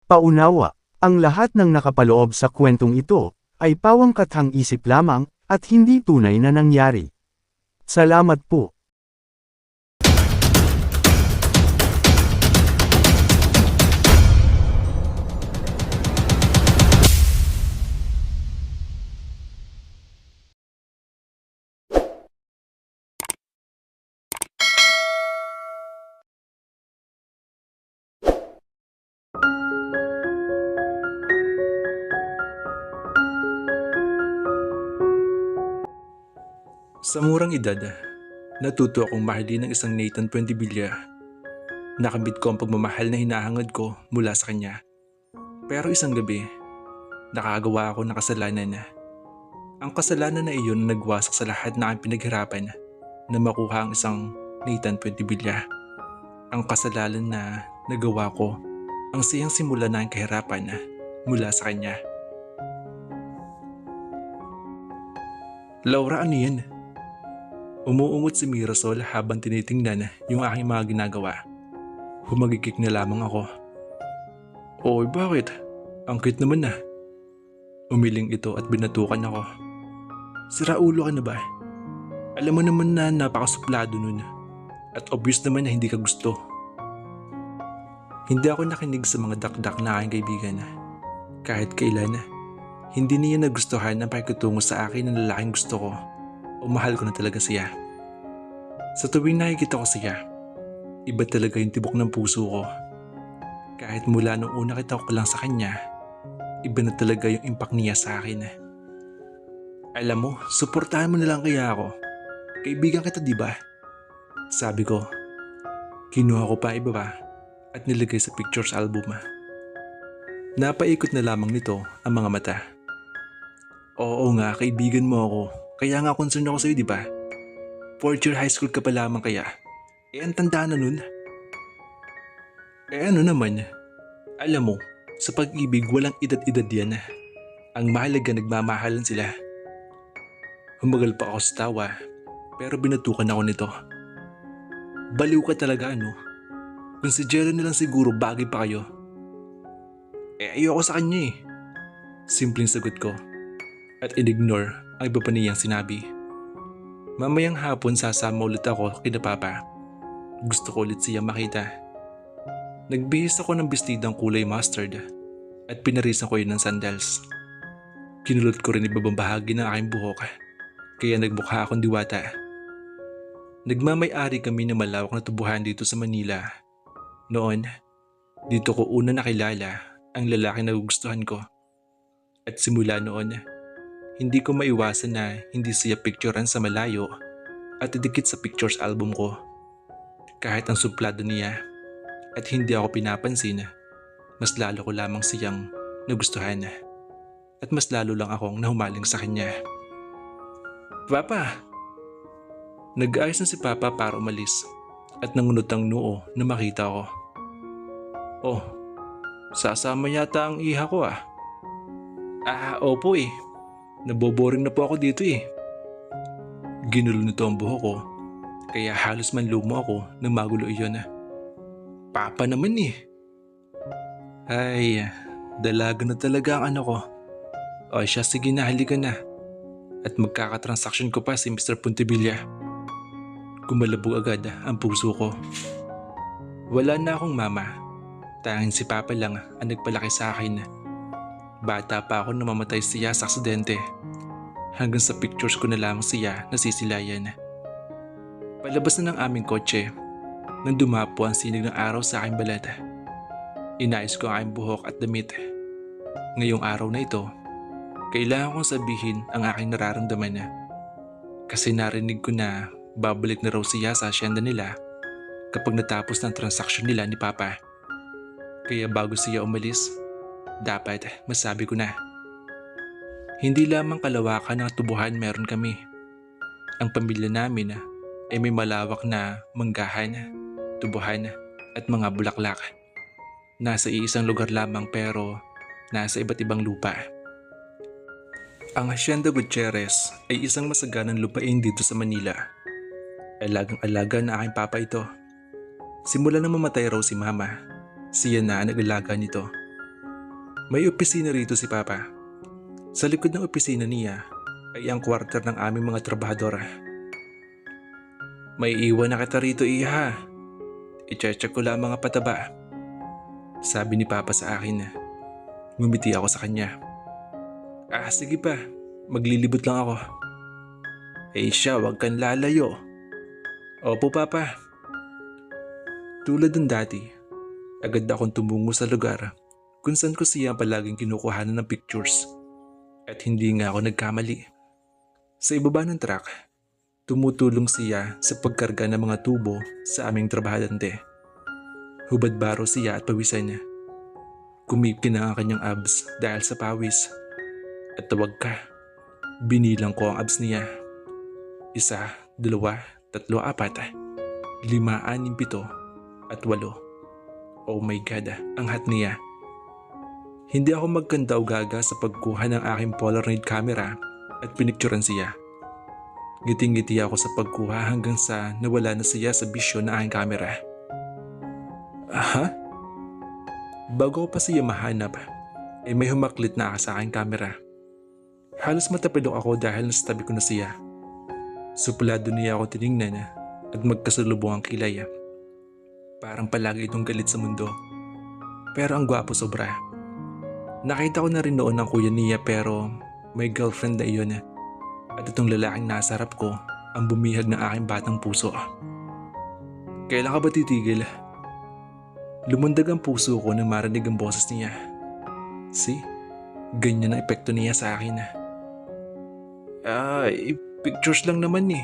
Paunawa, ang lahat ng nakapaloob sa kwentong ito, ay pawangkathang isip lamang, at hindi tunay na nangyari. Salamat po. Sa murang edad, natuto akong mahalin ng isang Nathan Puentevilla. Nakamit ko ang pagmamahal na hinahangad ko mula sa kanya. Pero isang gabi, nakagawa ako ng kasalanan. Ang kasalanan na iyon na nagwasak sa lahat na aking pinaghirapan na makuha ang isang Nathan Puentevilla. Ang kasalanan na nagawa ko ang siyang simula na ang kahirapan mula sa kanya. Laura, ano yan? Umuungot si Mirasol habang tinitingnan yung aking mga ginagawa. Humagikik na lamang ako. Oy, bakit? Ang cute naman na. Umiling ito at binatukan ako. Sira ulo ka na ba? Alam mo naman na napakasuplado nun. At obvious naman na hindi ka gusto. Hindi ako nakinig sa mga dakdak na aking kaibigan. Kahit kailan, hindi niya nagustuhan ang pakikitungo sa akin ng lalaking gusto ko. O mahal ko na talaga siya. Sa tuwing nakikita ko siya, iba talaga yung tibok ng puso ko. Kahit mula nung una kita ko lang sa kanya, iba na talaga yung impact niya sa akin. Alam mo, suportahan mo na lang kaya ako. Kaibigan kita, di ba? Sabi ko. Kinuha ko pa iba pa at nilagay sa pictures album. Napaikot na lamang nito ang mga mata. Oo nga, kaibigan mo ako. Kaya nga concern ako sa'yo, di ba? 4th year high school ka pa lamang kaya. Ang tanda na nun. Ano naman? Alam mo, sa pag-ibig walang edad-edad yan. Ang mahalaga nagmamahalan sila. Humagal pa ako sa tawa, pero binatukan ako nito. Baliw ka talaga, ano? Kung si Jello na lang siguro bagay pa kayo. Ayoko sa kanya eh. Simpleng sagot ko. At in-ignore ang iba pa niyang sinabi. Mamayang hapon sasama ulit ako kina Papa. Gusto ko ulit siya makita. Nagbihis ako ng bestidang kulay mustard at pinarisan ko yun ng sandals. Kinulot ko rin ibabang bahagi ng aking buhok kaya nagmukha akong diwata. Nagmamay-ari kami ng malawak na tubuhan dito sa Manila. Noon, dito ko una nakilala ang lalaki na gugustuhan ko. At simula noon, hindi ko maiwasan na hindi siya picturean sa malayo at idikit sa pictures album ko. Kahit ang suplado niya at hindi ako pinapansin, mas lalo ko lamang siyang nagustuhan at mas lalo lang akong nahumaling sa kanya. Papa! Nag-ayos na si Papa para umalis at nangunot ang noo na makita ko. Oh, sasama yata ang iha ko ah. Opo eh. Naboboring na po ako dito eh. Ginulo nito ang buhok ko, kaya halos manlumo ako nang magulo iyon. Papa naman eh. Ay, dalaga na talaga ang ano ko. O siya, sige na, halika na. At magkakatransaksyon ko pa si Mr. Puentevilla. Kumalabog agad ang puso ko. Wala na akong mama. Tanging si Papa lang ang nagpalaki sa akin. Bata pa ako nang mamatay siya sa aksidente. Hanggang sa pictures ko na lamang siya nasisilayan. Palabas na ng aming kotse nang dumapo ang sinig ng araw sa aking balat. Inayos ko ang aking buhok at damit. Ngayong araw na ito, kailangan kong sabihin ang aking nararamdaman. Kasi narinig ko na babalik na raw siya sa asyenda nila kapag natapos ng transaksyon nila ni Papa. Kaya bago siya umalis, dapat masabi ko na. Hindi lamang kalawakan ng tubuhan meron kami. Ang pamilya namin ay may malawak na manggahan, tubuhan at mga bulaklak. Nasa iisang lugar lamang pero nasa iba't ibang lupa. Ang Hacienda Gutierrez ay isang masaganang lupain dito sa Manila. Alagang-alaga na aking papa ito. Simula nang mamatay raw si mama, siya na ang nag-alaga nito. May opisina rito si Papa. Sa likod ng opisina niya ay ang kwarter ng aming mga trabahador. May iwan na kita rito, iha. I-check ko lang mga pataba. Sabi ni Papa sa akin. Ngumiti ako sa kanya. Sige pa. Maglilibot lang ako. Siya, wag kang lalayo. Opo, Papa. Tulad ng dati, agad akong tumungo sa lugar kung saan ko siya palaging kinukuhanan ng pictures. At hindi nga ako nagkamali. Sa ibaba ng truck, tumutulong siya sa pagkarga ng mga tubo sa aming trabahadante. Hubad baro siya at pawisan niya. Kumipkin na ang kanyang abs dahil sa pawis. At tawag ka, binilang ko ang abs niya. 1, 2, 3, 4, 5, 6, 7, at 8. Oh my God, ang hat niya. Hindi ako magkanda o gaga sa pagkuha ng aking Polaroid camera at pinicturan siya. Ngiting-ngiti ako sa pagkuha hanggang sa nawala na siya sa bisyo ng aking camera. Bago ko pa siya mahanap, may humaklit na sa aking camera. Halos matapilok ako dahil nasa tabi ko na siya. Suplado niya ako tiningnan at magkasalubong ang kilay. Parang palagi itong galit sa mundo. Pero ang gwapo sobra. Nakita ko na rin noon ang kuya niya pero may girlfriend na iyon. At itong lalaking nasa harap ko ang bumihag ng aking batang puso. Kailan ka ba titigil? Lumundag ang puso ko nang marinig ang boses niya. See? Ganyan ang epekto niya sa akin. Pictures lang naman eh.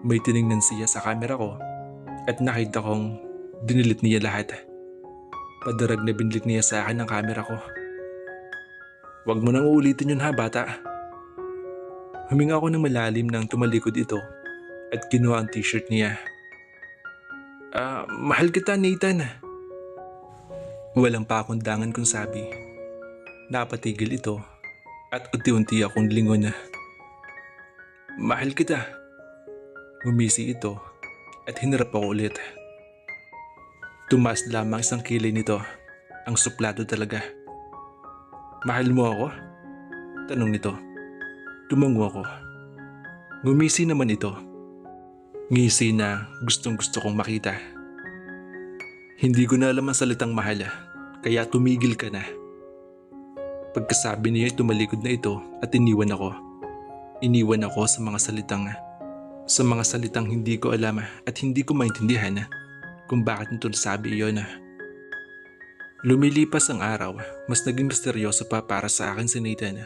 May tiningnan siya sa camera ko at nakita kong dinilit niya lahat. Padarag na binlit niya sa akin ang camera ko. Huwag mo nang uulitin yun ha, bata. Huminga ako ng malalim nang tumalikod ito at kinuha ang t-shirt niya. Mahal kita, Nathan. Walang pakundangan kong sabi. Napatigil ito at unti-unti akong lingon. Mahal kita. Ngumisi ito at hinarap ako ulit. Tumaas lamang isang kilay nito. Ang suplado talaga. Mahal mo ako? Tanong nito. Tumango ako. Ngumisi naman ito. Ngisi na gustong gusto kong makita. Hindi ko na alam ang salitang mahal, kaya tumigil ka na. Pagkasabi niya tumalikod na ito at iniwan ako. Iniwan ako sa mga salitang hindi ko alam at hindi ko maintindihan kung bakit nito nasabi iyon. Lumilipas ang araw, mas naging misteryoso pa para sa akin si Nathan.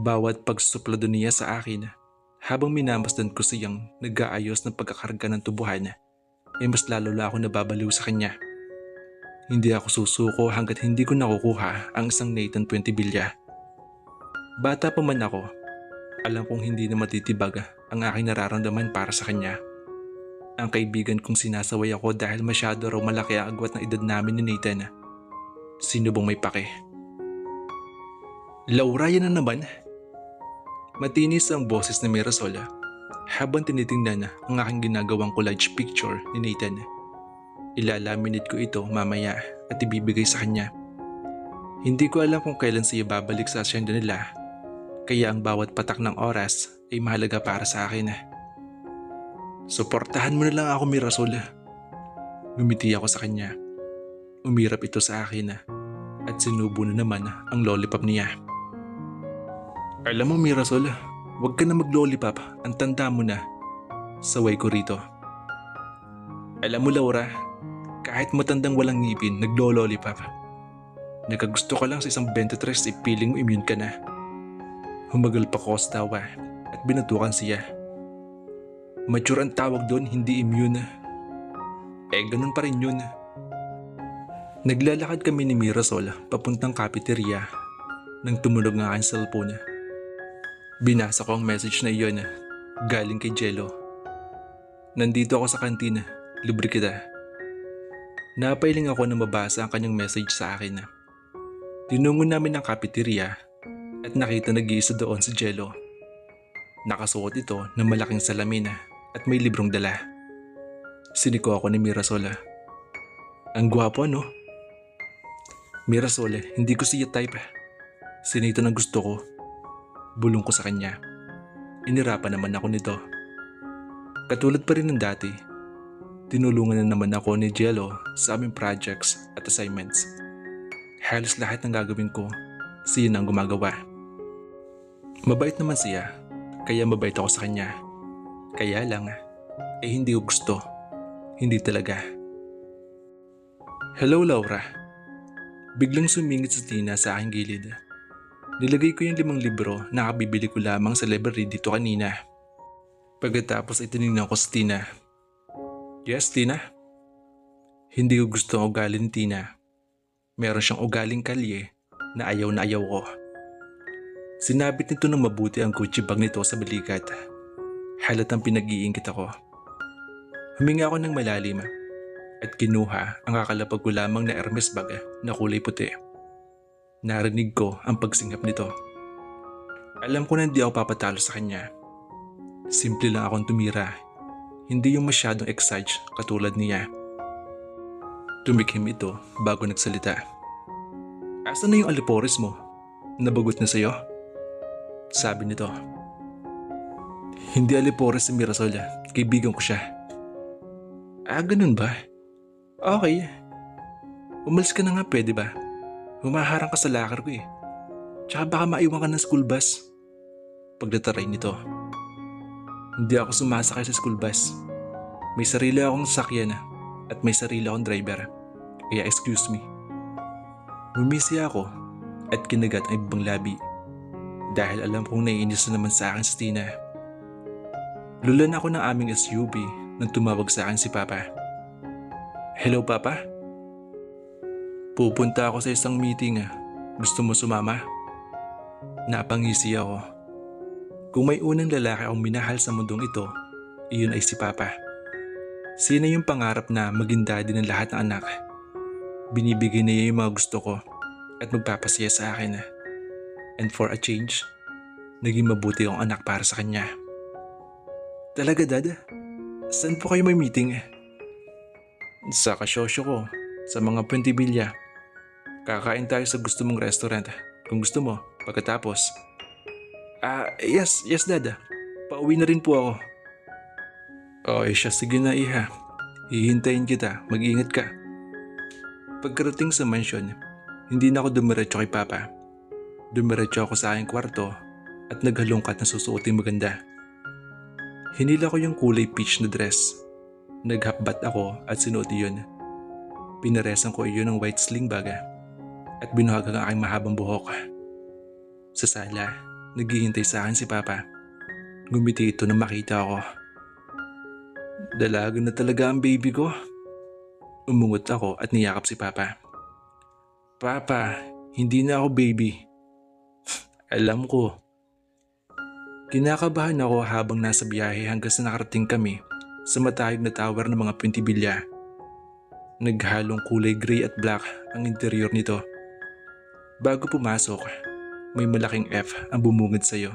Bawat pagsuplado niya sa akin, habang minamasdan ko siyang nag-aayos ng pagkakarga ng tubuhan, mas lalo na ako nababaliw sa kanya. Hindi ako susuko hanggat hindi ko nakukuha ang isang Nathan Puentevilla. Bata pa man ako, alam kong hindi na matitibag ang aking nararamdaman para sa kanya. Ang kaibigan kong sinasaway ako dahil masyado raw malaki ang agwat ng edad namin ni Nathan. Sino bang may pake? Laura, yan na naman. Matinis ang boses ni Mirasol habang tinitingnan ang aking ginagawang collage picture ni Nathan. Ilalaminate ko ito mamaya at ibibigay sa kanya. Hindi ko alam kung kailan siya babalik sa asyenda nila, kaya ang bawat patak ng oras ay mahalaga para sa akin. Suportahan mo na lang ako, Mirasol. Ngumiti ako sa kanya. Umirap ito sa akin at sinubo na naman ang lollipop niya. Alam mo, Mirasol, huwag ka na mag-lollipop, ang tanda mo na. Saway ko rito. Alam mo, Laura, kahit matandang walang ngipin, naglo-lollipop. Nagkagusto ka lang sa isang 23, piling mo immune ka na. Humagal pa ko sa tawa at binatukan siya. Mature ang tawag doon, hindi immune. Ganun pa rin yun. Naglalakad kami ni Mirasol papuntang cafeteria nang tumunog ng aking cellphone. Binasa ko ang message na iyon galing kay Jello. Nandito ako sa kantina, libre kita. Napailing ako na mabasa ang kanyang message sa akin. Tinungo namin ang cafeteria at nakita nag-iisa doon si Jello. Nakasuot ito ng malaking salamin at may librong dala. Siniko ako ni Mirasol. Ang gwapo, ano? Mirasol, hindi ko siya type. Si Nathan ang gusto ko. Bulong ko sa kanya. Inirapan naman ako nito. Katulad pa rin ng dati, tinulungan na naman ako ni Jello sa aming projects at assignments. Halos lahat ng gagawin ko, siya na ang gumagawa. Mabait naman siya, kaya mabait ako sa kanya. Kaya lang, hindi ko gusto. Hindi talaga. Hello Laura. Biglang sumingit si Tina sa aking gilid. Nilagay ko yung 5 libro na kabibili ko lamang sa library dito kanina. Pagkatapos ay tinignan ko si Tina. Yes, Tina? Hindi ko gusto ang ugali ni Tina. Meron siyang ugaling kalye na ayaw ko. Sinabit nito ng mabuti ang Gucci bag nito sa balikat. Halatang pinag-iingit ako. Huminga ako ng malalim at kinuha ang kakalapag ko lamang na Hermes bag na kulay puti. Narinig ko ang pagsinghap nito. Alam ko na hindi ako papatalo sa kanya. Simple lang akong tumira. Hindi yung masyadong excited katulad niya. Tumikim ito bago nagsalita. Asan na yung alipores mo? Nabagot na sa'yo? Sabi nito. Hindi alipores si Mirasol, kaibigan ko siya. Ganun ba? Okay. Umalis ka na nga, pwede ba? Humaharang ka sa lakar ko eh. Tsaka baka maiwan ka ng school bus. Pagdataray nito. Hindi ako sumasakay sa school bus. May sarili akong sasakyan at may sarili akong driver. Kaya excuse me. Bumisi ako at kinagat ang ibang labi. Dahil alam kong naiinis na naman sa akin si Tina. Lulan ako ng aming SUV nang tumawag sa akin si Papa. Hello Papa? Pupunta ako sa isang meeting. Gusto mo sumama? Napangisi ako. Kung may unang lalaki akong minahal sa mundong ito, iyon ay si Papa. Sino yung pangarap na maging daddy ng lahat ng anak? Binibigay niya yung mga gusto ko at magpapasaya sa akin. And for a change, naging mabuti akong anak para sa kanya. Talaga Dad? Saan po kayo may meeting? Sa kasyosyo ko, sa mga Puentevilla. Kakain tayo sa gusto mong restaurant. Kung gusto mo, pagkatapos. Yes Dad. Pauwi na rin po ako. Siya, sige na iha. Hihintayin kita, mag-iingat ka. Pagkarating sa mansion, hindi na ako dumiretso kay Papa. Dumiretso ako sa aking kwarto at naghalongkat na susuoting maganda. Hinila ko yung kulay peach na dress. Naghapbat ako at sinuot iyon. Pinaresan ko iyon ng white sling bag at binuhag ang aking mahabang buhok. Sa sala, naghihintay sa akin si Papa. Gumiti ito nang makita ako. Dalaga na talaga ang baby ko. Umungot ako at niyakap si Papa. Papa, hindi na ako baby. Alam ko. Kinakabahan ako habang nasa biyahe hanggang sa nakarating kami sa matahig na tower ng mga Puentevilla. Naghalong kulay gray at black ang interior nito. Bago pumasok, may malaking F ang bumungad sa'yo.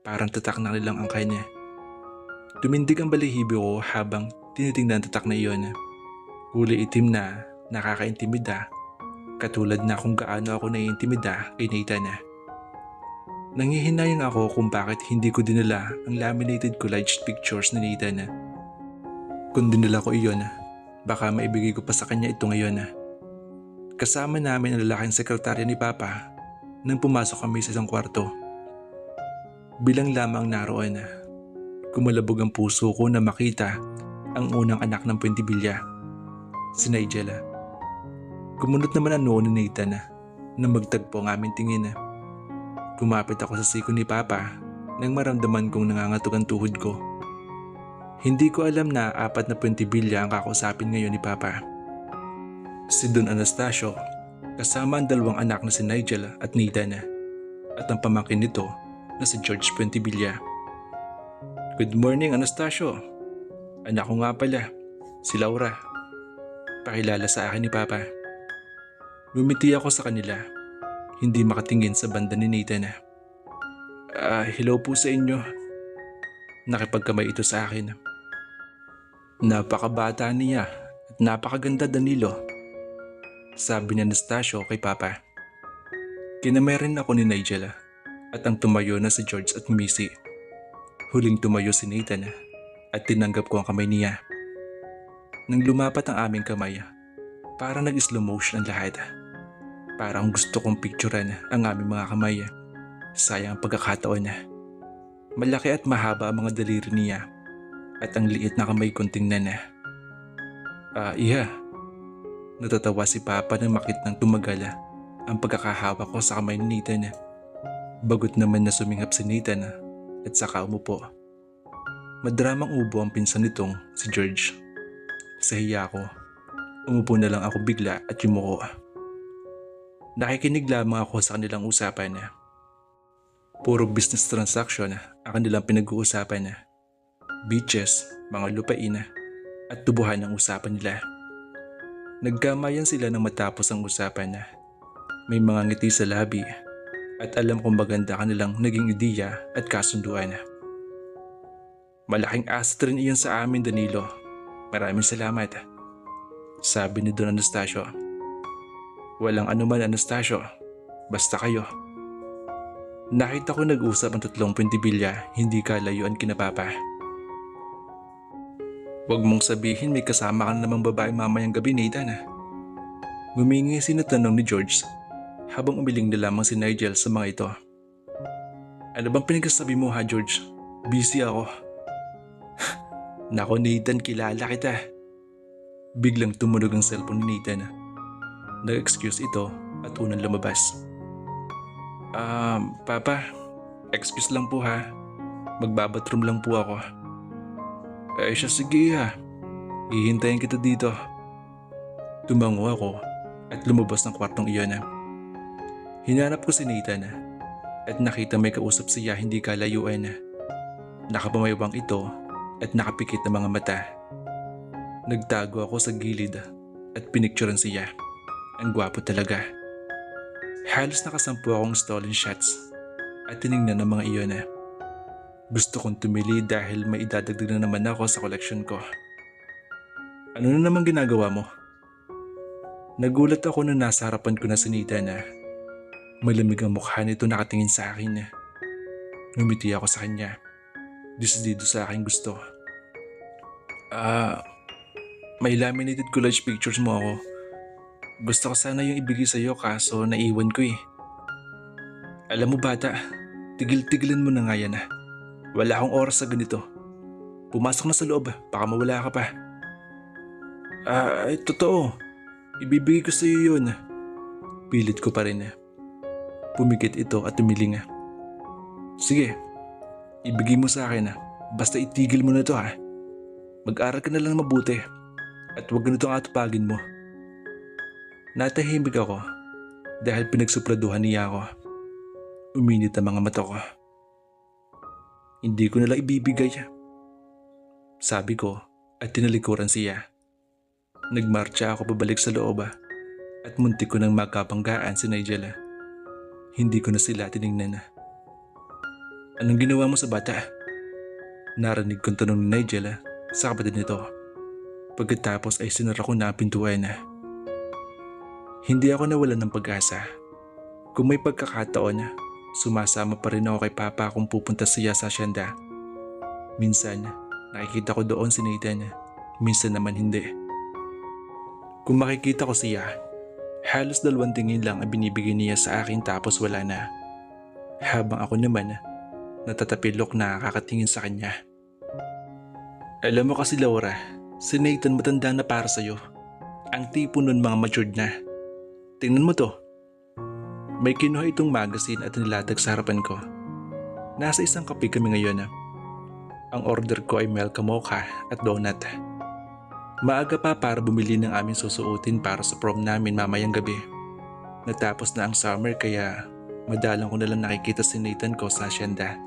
Parang tatak ng nilang angkay niya. Tumindig ang balahibo ko habang tinitingnan tatak na iyon. Kulay itim na nakakaintimida, katulad na kung gaano ako naiintimida kay Nathan. Nangihinayang ako kung bakit hindi ko dinala ang laminated collage pictures ni Nathan. Kung dinala ko iyon, baka maibigay ko pa sa kanya ito ngayon. Kasama namin ang lalaking sekretarya ni Papa nang pumasok kami sa isang kwarto. Bilang lamang naroon, kumalabog ang puso ko na makita ang unang anak ng Puentevilla, si Nigel. Kumunot naman ang noo ni Nathan na magtagpo ang aming tingin. Kumapit ako sa siko ni Papa nang maramdaman kong nangangatog ang tuhod ko. Hindi ko alam na 4 na Puentevilla ang kakausapin ngayon ni Papa. Si Don Anastasio, kasama ang 2 anak na si Nigel at Nathan, at ang pamangkin nito na si George Puentevilla. Good morning Anastasio. Anak ko nga pala, si Laura. Pakilala sa akin ni Papa. Lumiti ako sa kanila, hindi makatingin sa banda ni Nathan. Hello po sa inyo. Nakipagkamay ito sa akin. Napakabata niya at napakaganda Danilo. sabi ni Anastasio kay Papa. Kinamay rin ako ni Nigel at ang tumayo na si George at Missy. Huling tumayo si Nathan at tinanggap ko ang kamay niya. Nang lumapat ang aming kamay, parang nag-slow motion ang lahat. Parang gusto kong picturean ang aming mga kamay. Sayang ang pagkakataon. Malaki at mahaba ang mga daliri niya at ang liit na kamay kong tingnan. Iya. Natatawa si Papa nang makit ng tumagal ang pagkakahawa ko sa kamay ni Nathan. Bagot naman na suminghap si Nathan at saka umupo. Madramang ubo ang pinsan nitong si George. Sa hiya ko, umupo na lang ako bigla at yumuko. Nakikinig lamang ako sa kanilang usapan. Puro business transaction ang kanilang pinag-uusapan. Beaches, mga lupain at tubuhan ang usapan nila. Nagkamayan sila nang matapos ang usapan. May mga ngiti sa labi at alam kong maganda kanilang naging ideya at kasunduan. Malaking asset rin iyon sa amin, Danilo. Maraming salamat, sabi ni Don Anastasio. Walang anuman, Anastasio. Basta kayo. Nakita ko nag-usap ang tatlong Puentevilla, hindi kalayuan kina Papa. Huwag mong sabihin may kasama ka na namang babae mamayang gabi, Nathan. Ngumingisi na tanong ni George habang umiling na lamang si Nigel sa mga ito. Ano bang pinagsasabi mo ha, George? Busy ako. Nako Nathan, kilala kita. Biglang tumunog ang cellphone ni Nathan. Nag-excuse ito at unang lumabas. Papa, excuse lang po ha. Magbabathroom lang po ako. Siya sige ha. Hihintayin kita dito. Tumango ako at lumabas ng kwartong iyon. Hinanap ko si Nathan at nakita may kausap siya hindi kalayuan. Nakapamayabang ito at nakapikit na mga mata. Nagtago ako sa gilid at pinicturean siya. Ang gwapo talaga. Halos nakasampu akong stolen shots at tinignan ng mga iyon. Gusto kong tumili dahil may idadagdag na naman ako sa collection ko. Ano na naman ginagawa mo? Nagulat ako na nasa harapan ko na si Nathan. Malamig ang mukha nito nakatingin sa akin. Ngumiti ako sa kanya. Disidido sa aking gusto. May laminated collage pictures mo ako. Gusto ko sana yung ibigay sa'yo kaso naiwan ko eh. Alam mo bata, tigil-tigilan mo na nga yan. Wala akong oras sa ganito. Pumasok na sa loob, baka mawala ka pa. Totoo. Ibibigay ko sa'yo yun. Pilit ko pa rin. Pumikit ito at tumiling. Sige, ibigay mo sa akin. Basta itigil mo na to ha. Mag-aral ka na lang mabuti at huwag ganito ang atupagin mo. Natahimik ako dahil pinagsupladuhan niya ako. Uminit ang mga mata ko. Hindi ko nalang ibibigay. Sabi ko at tinalikuran siya. Nagmarcha ako pabalik sa loob at muntik ko nang magkapanggaan si Nigel. Hindi ko na sila tiningnan. Anong ginawa mo sa bata? Narinig kong tanong ni Nigel sa kapatid nito. Pagkatapos ay sinara ko na ang pintuan. Hindi ako nawalan ng pag-asa. Kung may pagkakataon, sumasama pa rin ako kay Papa kung pupunta siya sa asyenda. Minsan, nakikita ko doon si Nathan. Minsan naman hindi. Kung makikita ko siya, halos 2 tingin lang ang binibigay niya sa akin tapos wala na. Habang ako naman, natatapilok na kakatingin sa kanya. Alam mo kasi Laura, si Nathan matanda na para sa'yo. Ang tipo nun mga matured na. Tingnan mo to. May kinuha itong magazine at nilatag sa harapan ko. Nasa isang kape kami ngayon. Ang order ko ay milk mocha at donut. Maaga pa para bumili ng aming susuotin para sa prom namin mamayang gabi. Natapos na ang summer kaya madalang ko nalang nakikita si Nathan ko sa asyenda.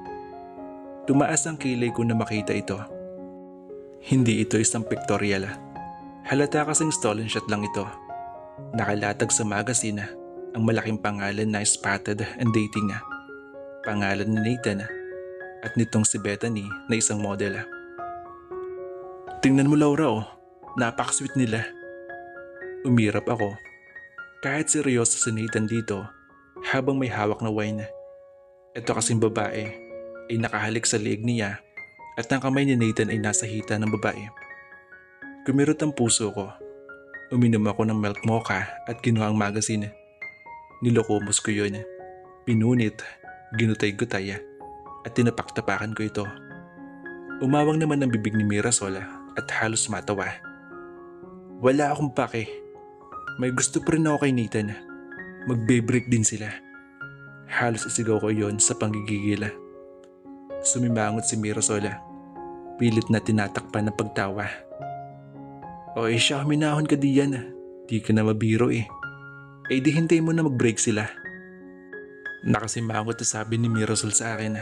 Tumaas ang kilay ko na makita ito. Hindi ito isang pictorial. Halata kasing stolen shot lang ito. Nakalatag sa magazine ang malaking pangalan na Spotted and Dating. Pangalan ni Nathan at nitong si Bethany na isang model. Tingnan mo Laura napaka-sweet nila. Umirap ako. Kahit seryoso si Nathan dito, habang may hawak na wine, ito kasing babae ay nakahalik sa leeg niya at ang kamay ni Nathan ay nasa hita ng babae. Kumirot ang puso ko. Uminom ako ng milk mocha at kinuha ang magazine. Nilokomos ko yun. Pinunit, ginutay-gutay at tinapak-tapakan ko ito. Umawang naman ang bibig ni Mirasol at halos matawa. Wala akong pake. May gusto pa rin ako kay Nathan. Magbe-break din sila. Halos isigaw ko yon sa panggigigil. Sumimangot si Mirasol. Pilit na tinatakpan ng pagtawa. O siya, minahon ka diyan. Di ka na mabiro eh. Di hintay mo na mag-break sila. Nakasimangot na sabi ni Mirasol sa akin.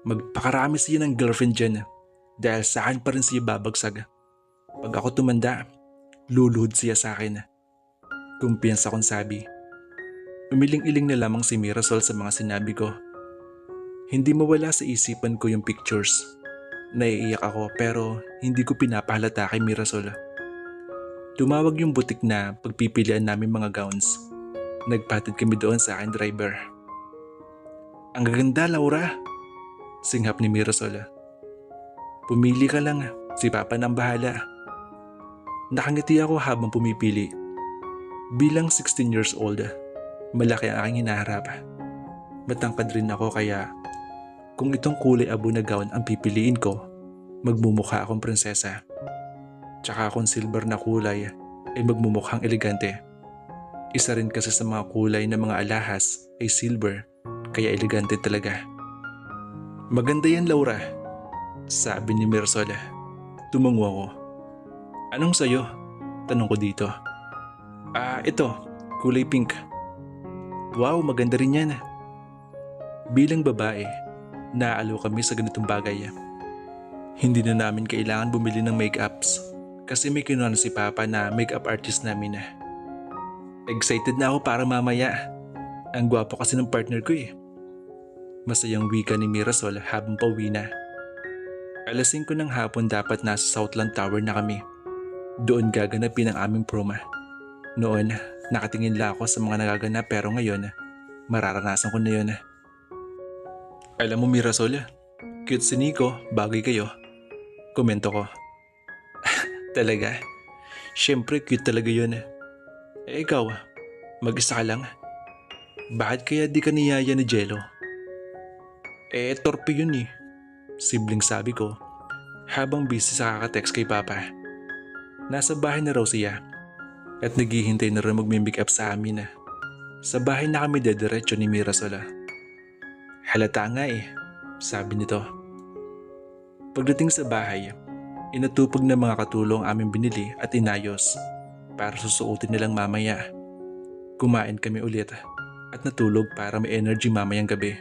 Magpakarami siya ng girlfriend dyan dahil sa akin pa rin siya babagsag. Pag ako tumanda, luluhod siya sa akin. Kumpiyansa kong sabi. Umiling-iling na lamang si Mirasol sa mga sinabi ko. Hindi mawala sa isipan ko yung pictures. Naiiyak ako pero hindi ko pinapahalata kay Mirasol. Tumawag yung butik na pagpipilian namin mga gowns. Nagpatid kami doon sa akin driver. Ang gaganda, Laura, singhap ni Mirasol. Pumili ka lang, si Papa nang bahala. Nakangiti ako habang pumipili. Bilang 16 years old, malaki ang aking hinaharap. Matangkad rin ako kaya kung itong kulay abo na gown ang pipiliin ko, magmumukha akong prinsesa. Tsaka kung silver na kulay ay magmumukhang elegante. Isa rin kasi sa mga kulay ng mga alahas ay silver, kaya elegante talaga. Maganda yan, Laura, sabi ni Mirasol. Tumango ako. Anong sayo? Tanong ko dito. Ito, kulay pink. Wow, maganda rin yan. Bilang babae, naalo kami sa ganitong bagay. Hindi na namin kailangan bumili ng make-ups kasi may kinuha na si Papa na make-up artist namin. Excited na ako para mamaya. Ang gwapo kasi ng partner ko eh. Masayang wika ni Mirasol habang pauwi na. Alas 5 ng hapon dapat nasa Southland Tower na kami. Doon gaganapin ang aming proma. Noon, nakatingin lang ako sa mga nagaganap pero ngayon, mararanasan ko na yun. Alam mo Mirasol, cute si Nico, bagay kayo. Komento ko. Talaga? Siyempre cute talaga yun. Ikaw, mag-isa ka lang. Bakit kaya di ka niyaya ni Jello? Torpe yun eh. Sibling sabi ko, habang busy sa kakatext kay Papa. Nasa bahay na raw siya at naghihintay na rin mag-make up sa amin. Sa bahay na kami dediretso ni Mirasol. Halata nga eh, sabi nito. Pagdating sa bahay, inatupag ng mga katulong aming binili at inayos para susuotin nilang mamaya. Kumain kami ulit at natulog para may energy mamayang gabi.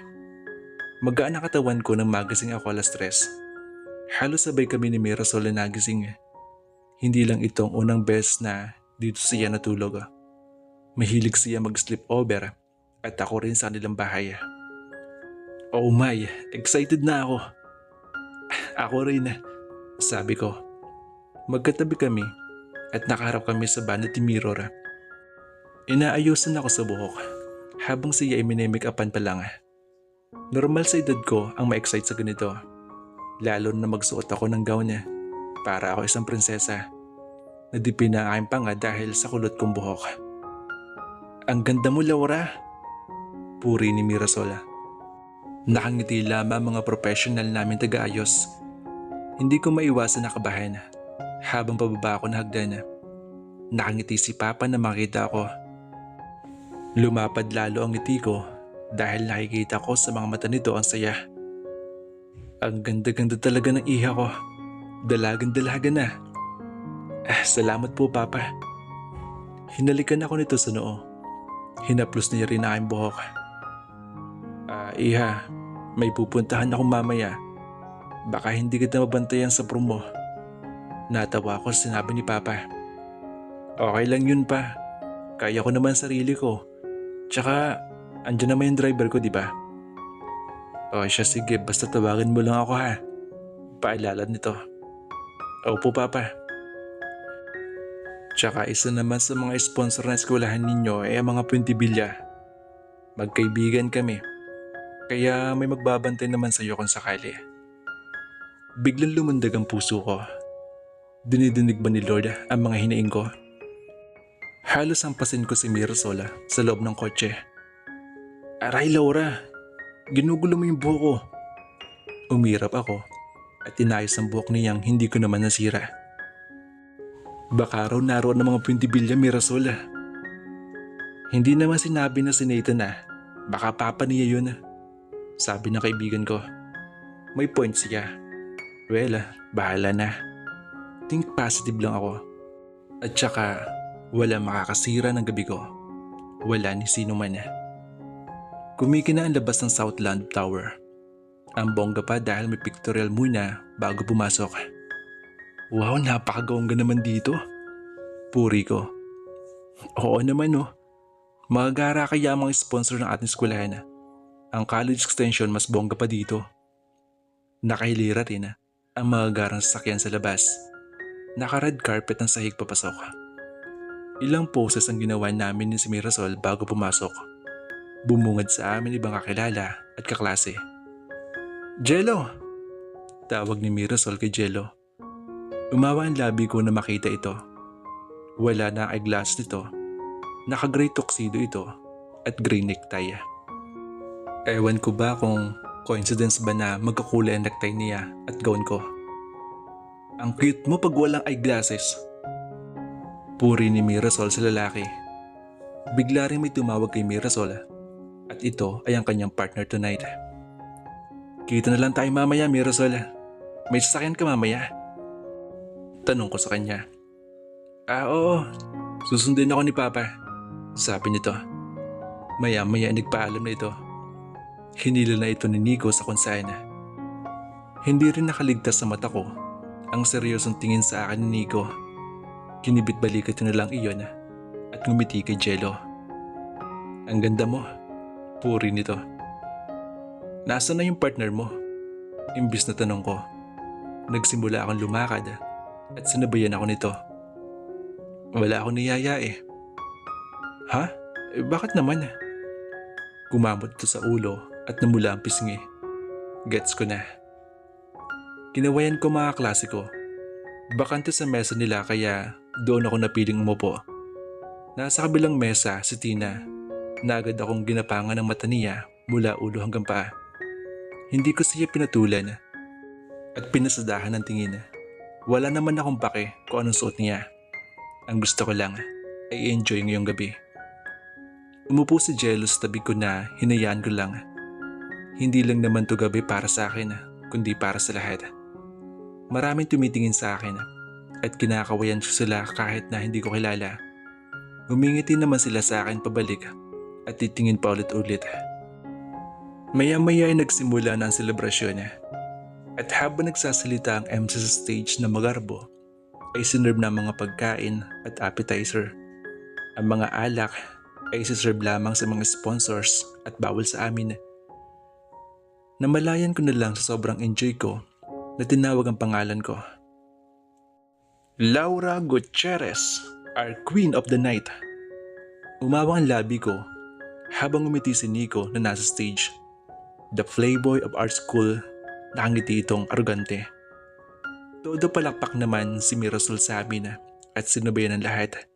Magaan ang katawan ko nang magising ako alas 3. Halos sabay kami ni Mirasol na nagising. Hindi lang ito ang unang beses na dito siya natulog. Mahilig siya mag-sleep over at ako rin sa kanilang bahay. Oh my, excited na ako. Ako rin, sabi ko. Magkatabi kami at nakaharap kami sa vanity mirror. Inaayusan ako sa buhok habang siya ay minimake-upan pa lang. Normal sa edad ko ang ma-excite sa ganito. Lalo na magsuot ako ng gown niya para ako isang prinsesa. Nadipin na aking panga dahil sa kulot kong buhok. Ang ganda mo, Laura, puri ni Mirasol. Nakangiti lamang mga professional namin taga-ayos. Hindi ko maiwasan na kabahan habang pababa ako na hagdan. Nakangiti si Papa na makita ko. Lumapad lalo ang ngiti ko dahil nakikita ko sa mga mata nito ang saya. Ang ganda-ganda talaga ng iha ko. Dalagan-dalaga na. Salamat po, Papa. Hinalikan ako nito sa noo. Hinaplos niya rin aking buhok. Iha, may pupuntahan akong mamaya. Baka hindi kita mabantayan sa prom mo. Natawa ako sa sinabi ni Papa. Okay lang yun pa. Kaya ko naman sarili ko. Tsaka, andyan naman yung driver ko, di ba? Siya sige, basta tawagan mo lang ako ha. Paalala nito. Opo, Papa. Tsaka isa naman sa mga sponsor na eskwelahan ninyo ay ang mga Puntibilla. Magkaibigan kami, kaya may magbabantay naman sa iyo kung sakali. Biglang lumundag ang puso ko. Dinidinig ba ni Lord ang mga hinaing ko? Halos hampasin ko si Mirasol sa loob ng kotse. Aray Laura, ginugulo mo yung buhok ko. Umirap ako at inayos ang buhok niyang hindi ko naman nasira. Baka raw naroon ng mga Puntibilla, Mirasol. Hindi naman sinabi na si Nathan baka papa niya yun. Sabi ng kaibigan ko. May point siya. Well, bahala na. Think positive lang ako. At saka, wala makakasira ng gabi ko. Wala ni sino man. Kumikina ang labas ng Southland Tower. Ang bongga pa dahil may pictorial muna bago pumasok. Wow, napakagongga naman dito. Puri ko. Oo naman Magagara kaya mga sponsor ng ating eskwelahan. Ang college extension mas bongga pa dito. Nakahilira rin ang magagarang sasakyan sa labas. Naka-red carpet ang sahig papasok. Ilang poses ang ginawa namin ni si Mirasol bago pumasok. Bumungad sa amin ibang kakilala at kaklase. Jello! Tawag ni Mirasol kay Jello. Umawa ang labi ko na makita ito. Wala na ang eyeglass nito. Naka-gray tuxedo ito at gray necktie. Ewan ko ba kung coincidence ba na magkakulay ang necktie niya at gown ko. Ang cute mo pag walang eyeglasses. Puri ni Mirasol sa lalaki. Bigla rin may tumawag kay Mirasol at ito ay ang kanyang partner tonight. Kita na lang tayo mamaya, Mirasol. May sasakyan ka mamaya? Tanong ko sa kanya. Oo. Susundin ako ni Papa. Sabi nito. Maya-maya nagpaalam na ito. Hinila na ito ni Nico sa kung saan. Hindi rin nakaligtas sa mata ko ang seryosong tingin sa akin ni Nico. Kinibit balikat na lang iyon at ngumiti kay Jello. Ang ganda mo. Puri nito. Nasaan na yung partner mo? Imbis na tanong ko. Nagsimula akong lumakad at sinabayan ako nito. Wala akong niyaya Ha? Bakit naman? Kumamot ito sa ulo at namula ang pisngi. Gets ko na. Kinawayan ko mga klase ko. Bakante sa mesa nila kaya doon ako napiling umupo. Nasa kabilang mesa si Tina na agad akong ginapangan ng mata niya mula ulo hanggang paa. Hindi ko siya pinatulan at pinasadahan ng tingin. Wala naman akong pake kung anong suot niya. Ang gusto ko lang ay enjoy ngayong gabi. Umupo si Jello sa tabi ko na hinayaan ko lang. Hindi lang naman to gabi para sa akin kundi para sa lahat. Maraming tumitingin sa akin at kinakawayan ko sila kahit na hindi ko kilala. Humingiti naman sila sa akin pabalik at titingin pa ulit-ulit. Maya-maya ay nagsimula na ang selebrasyon at habang nagsasalita ang MC sa stage na magarbo ay sinerve na mga pagkain at appetizer. Ang mga alak ay siserve lamang sa mga sponsors at bawal sa amin. Namalayan ko na lang sa sobrang enjoy ko na tinawag ang pangalan ko. Laura Gutierrez, our Queen of the Night. Umawang ang labi ko habang umiti si Nico na nasa stage. The playboy of our school, nakangiti itong arugante. Todo palakpak naman si Mirasol sa amin at sinubayan ng lahat.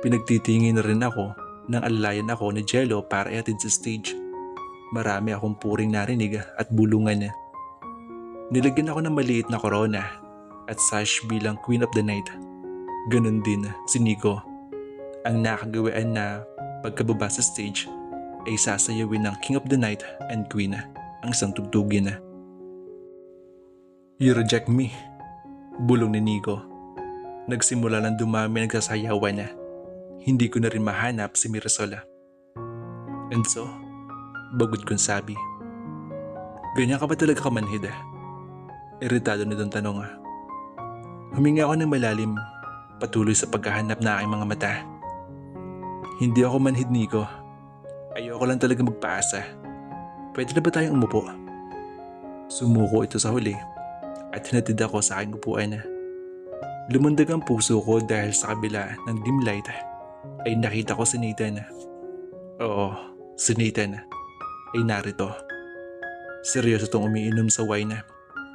Pinagtitingin na rin ako nang alalayan ako ni Jello para ihatid sa stage. Marami akong puring narinig at bulungan. Nilagyan ako ng maliit na corona at sash bilang Queen of the Night. Ganon din si Nico. Ang nakagawaan na pagkababa sa stage ay sasayawin ng King of the Night and Queen ang isang tugtugin. You reject me, bulong ni Nico. Nagsimula ng dumami ang nagsasayawan. Hindi ko na rin mahanap si Mirasol. And so, bagod kong sabi. Ganyan ka ba talaga kamanhid? Iritado na itong tanong. Huminga ako ng malalim, patuloy sa paghahanap na aking mga mata. Hindi ako manhid, Nico. Ayoko lang talaga magpaasa. Pwede na ba tayong umupo? Sumuko ito sa huli at hinatid ako sa aking upuan. Lumundag ang puso ko dahil sa kabila ng dim light ay nakita ko si Nathan. Oo, si Nathan ay narito. Seryoso itong umiinom sa wine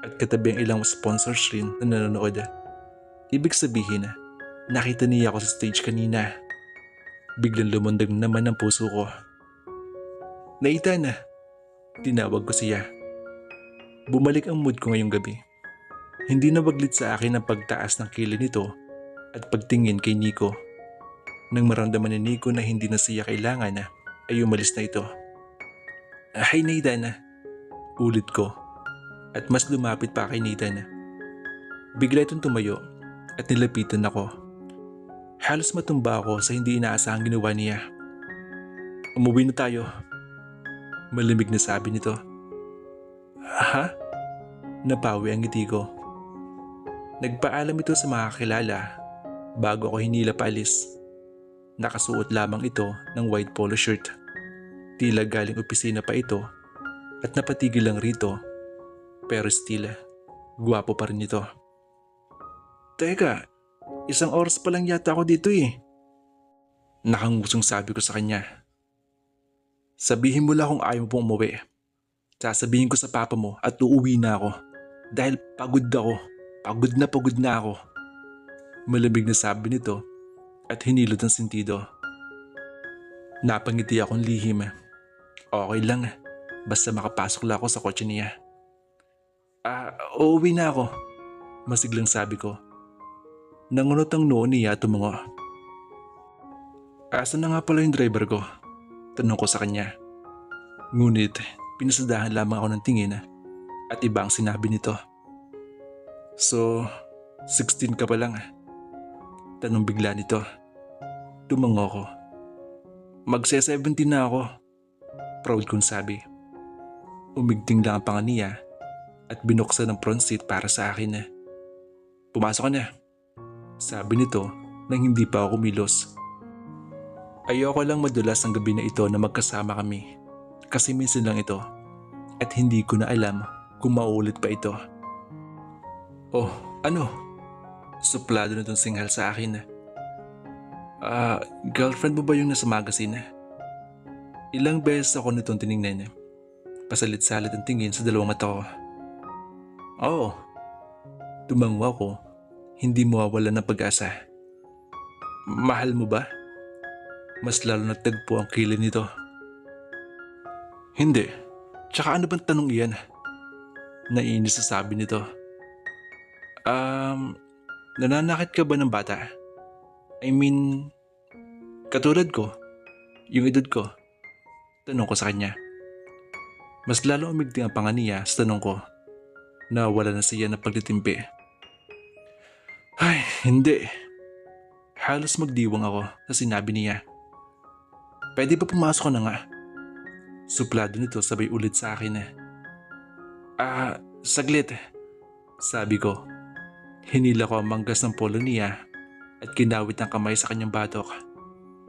at katabi ang ilang sponsors rin na nanonood. Ibig sabihin, nakita niya ako sa stage kanina. Biglang lumundag naman ang puso ko. Nathan! Tinawag ko siya. Bumalik ang mood ko ngayong gabi. Hindi na baglit sa akin ang pagtaas ng kilay nito at pagtingin kay Nico. Nang maramdaman ni Nico na hindi na siya kailangan ay umalis na ito. Hi Nathan! Ulit ko at mas lumapit pa kay Nathan. Bigla itong tumayo at nilapitan ako. Halos matumba ako sa hindi inaasahang ginawa niya. Umuwi na tayo. Malamig na sabi nito. Ha? Napawi ang ngiti ko. Nagpaalam ito sa mga kakilala bago ako hinila paalis. Nakasuot lamang ito ng white polo shirt. Tila galing opisina pa ito at napatigil lang rito. Pero still, guwapo pa rin ito. Teka, 1 oras pa lang yata ako dito eh. Nakangusong sabi ko sa kanya. Sabihin mo lang kung ayaw mo pong umuwi. Sasabihin ko sa papa mo at uuwi na ako. Dahil pagod ako. Pagod na ako. Malamig na sabi nito at hinilot ang sentido. Napangiti akong lihim. Okay lang. Basta makapasok lang ako sa kotse niya. Uuwi na ako. Masiglang sabi ko. Nangunot ang noo niya tumungo. Asan na nga pala yung driver ko? Tanong ko sa kanya. Ngunit pinasadahan lamang ako ng tingin at iba ang sinabi nito. So, 16 ka pa lang? Tanong bigla nito. Tumango ko. Magse-17 na ako. Proud kong sabi. Umigting lang ang panga niya at binuksan ang front seat para sa akin. Pumasok ka na. Sabi nito nang hindi pa ako kumilos. Ayoko lang madulas ang gabi na ito na magkasama kami. Kasi minsan lang ito at hindi ko na alam kung maulit pa ito. Oh, ano? Suplado na itong singhal sa akin. Girlfriend mo ba yung nasa magazine? Ilang beses ako nitong tinignan. Pasalit-salit ang tingin sa dalawang mata ko. Oo. Tumango ako. Hindi mawawala ng pag-asa. Mahal mo ba? Mas lalo nagtagpo ang kilay nito. Hindi. Tsaka ano bang tanong iyan? Naiinis sa sabi nito. Nananakit ka ba ng bata? I mean, katulad ko. Yung edad ko. Tanong ko sa kanya. Mas lalo umigting ang panga niya sa tanong ko. Na wala na siya na pagtitimpi. Ay, hindi. Halos magdiwang ako sa sinabi niya. Pwede ba pumasok ka na nga? Suplado nito sabay ulit sa akin. Saglit. Sabi ko. Hinila ko ang manggas ng polo niya at kinawit ang kamay sa kanyang batok.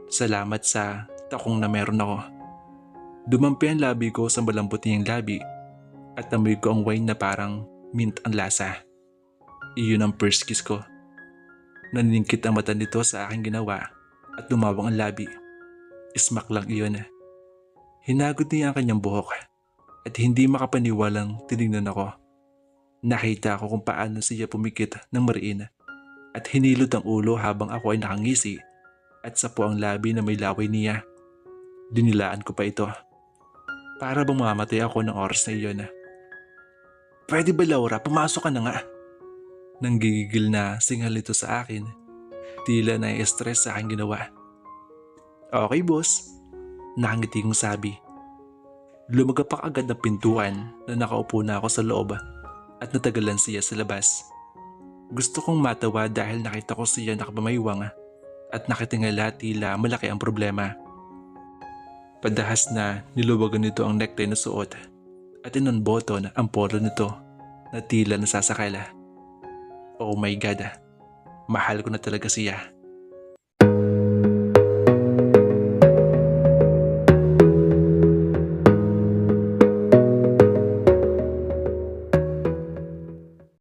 Salamat sa takong na meron ako. Dumampi ang labi ko sa malambot niyang labi at amoy ko ang wine na parang mint ang lasa. Iyon ang first kiss ko. Naniningkit ang mata nito sa aking ginawa at lumawang ang labi. Ismak lang iyon. Hinagod niya ang kanyang buhok at hindi makapaniwalang tinignan ako. Nakita ko kung paano siya pumikit ng mariin at hinilot ang ulo habang ako ay nakangisi at sapo ang labi na may laway niya. Dinilaan ko pa ito. Para bang mamatay ako ng oras na iyon. Pwede ba Laura, pumasok ka na nga? Nanggigigil na singhal ito sa akin. Tila na-stress sa aking ginawa. Okay boss, nakangiti kong sabi. Lumagapak agad ng pintuan na nakaupo na ako sa loob at natagalan siya sa labas. Gusto kong matawa dahil nakita ko siya nakapamayuwang at nakitingala tila malaki ang problema. Padahas na niluwagan nito ang necktie na suot at inunbutton ang polo nito na tila nasasakala. Oh my God, mahal ko na talaga siya.